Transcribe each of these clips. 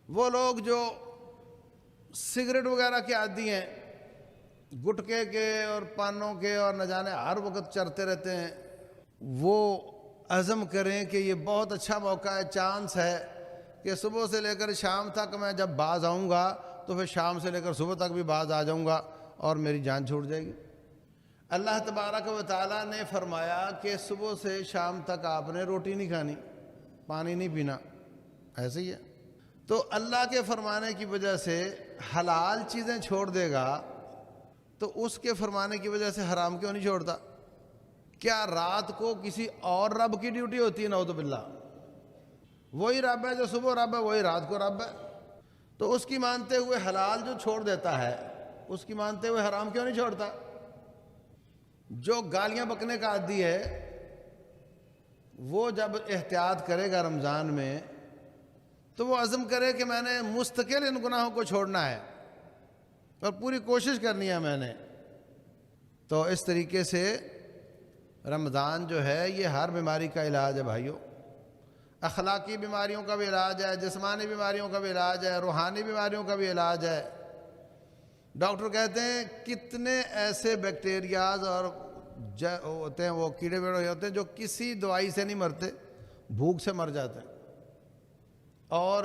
وہ لوگ جو سگریٹ وغیرہ کے عادی ہیں، گٹکے کے اور پانوں کے اور نہ جانے ہر وقت چرتے رہتے ہیں، وہ عزم کریں کہ یہ بہت اچھا موقع ہے، چانس ہے کہ صبح سے لے کر شام تک میں جب باز آؤں گا تو پھر شام سے لے کر صبح تک بھی باز آ جاؤں گا اور میری جان چھوٹ جائے گی۔ اللہ تبارک و تعالیٰ نے فرمایا کہ صبح سے شام تک آپ نے روٹی نہیں کھانی، پانی نہیں پینا، ایسے ہی ہے۔ تو اللہ کے فرمانے کی وجہ سے حلال چیزیں چھوڑ دے گا تو اس کے فرمانے کی وجہ سے حرام کیوں نہیں چھوڑتا؟ کیا رات کو کسی اور رب کی ڈیوٹی ہوتی ہے؟ نعوذ باللہ، وہی رب ہے جو صبح رب ہے، وہی رات کو رب ہے، تو اس کی مانتے ہوئے حلال جو چھوڑ دیتا ہے اس کی مانتے ہوئے حرام کیوں نہیں چھوڑتا؟ جو گالیاں بکنے کا عادی ہے وہ جب احتیاط کرے گا رمضان میں تو وہ عزم کرے کہ میں نے مستقل ان گناہوں کو چھوڑنا ہے اور پوری کوشش کرنی ہے میں نے۔ تو اس طریقے سے رمضان جو ہے یہ ہر بیماری کا علاج ہے بھائیوں، اخلاقی بیماریوں کا بھی علاج ہے، جسمانی بیماریوں کا بھی علاج ہے، روحانی بیماریوں کا بھی علاج ہے۔ ڈاکٹر کہتے ہیں کتنے ایسے بیکٹیریاز اور ہوتے ہیں، وہ کیڑے ویڑے ہوتے ہیں جو کسی دوائی سے نہیں مرتے، بھوک سے مر جاتے ہیں۔ اور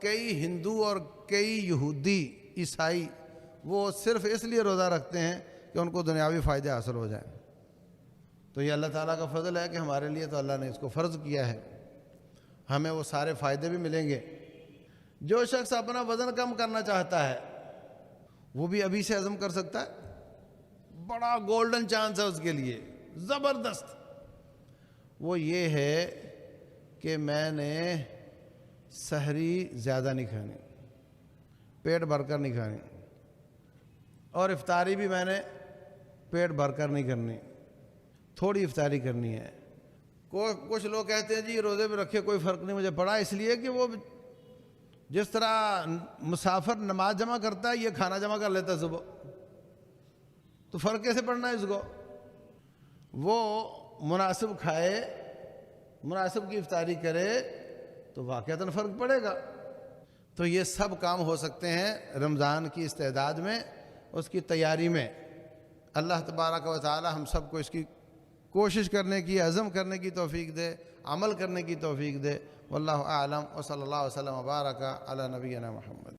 کئی ہندو اور کئی یہودی عیسائی وہ صرف اس لیے روزہ رکھتے ہیں کہ ان کو دنیاوی فائدے حاصل ہو جائیں۔ تو یہ اللہ تعالیٰ کا فضل ہے کہ ہمارے لیے تو اللہ نے اس کو فرض کیا ہے، ہمیں وہ سارے فائدے بھی ملیں گے۔ جو شخص اپنا وزن کم کرنا چاہتا ہے وہ بھی ابھی سے عزم کر سکتا ہے، بڑا گولڈن چانس ہے اس کے لیے، زبردست۔ وہ یہ ہے کہ میں نے سحری زیادہ نہیں کھانی، پیٹ بھر کر نہیں کھانی، اور افطاری بھی میں نے پیٹ بھر کر نہیں کرنی، تھوڑی افطاری کرنی ہے۔ کچھ لوگ کہتے ہیں جی روزے بھی رکھے کوئی فرق نہیں مجھے پڑا، اس لیے کہ وہ جس طرح مسافر نماز جمع کرتا ہے یہ کھانا جمع کر لیتا ہے صبح، تو فرق کیسے پڑنا ہے اس کو؟ وہ مناسب کھائے، مناسب کی افطاری کرے تو واقعتاً فرق پڑے گا۔ تو یہ سب کام ہو سکتے ہیں رمضان کی استعداد میں، اس کی تیاری میں۔ اللہ تبارک و تعالی ہم سب کو اس کی کوشش کرنے کی، عزم کرنے کی توفیق دے، عمل کرنے کی توفیق دے۔ واللہ اعلم، وصلی اللہ وسلم وبارک علی نبینا محمد۔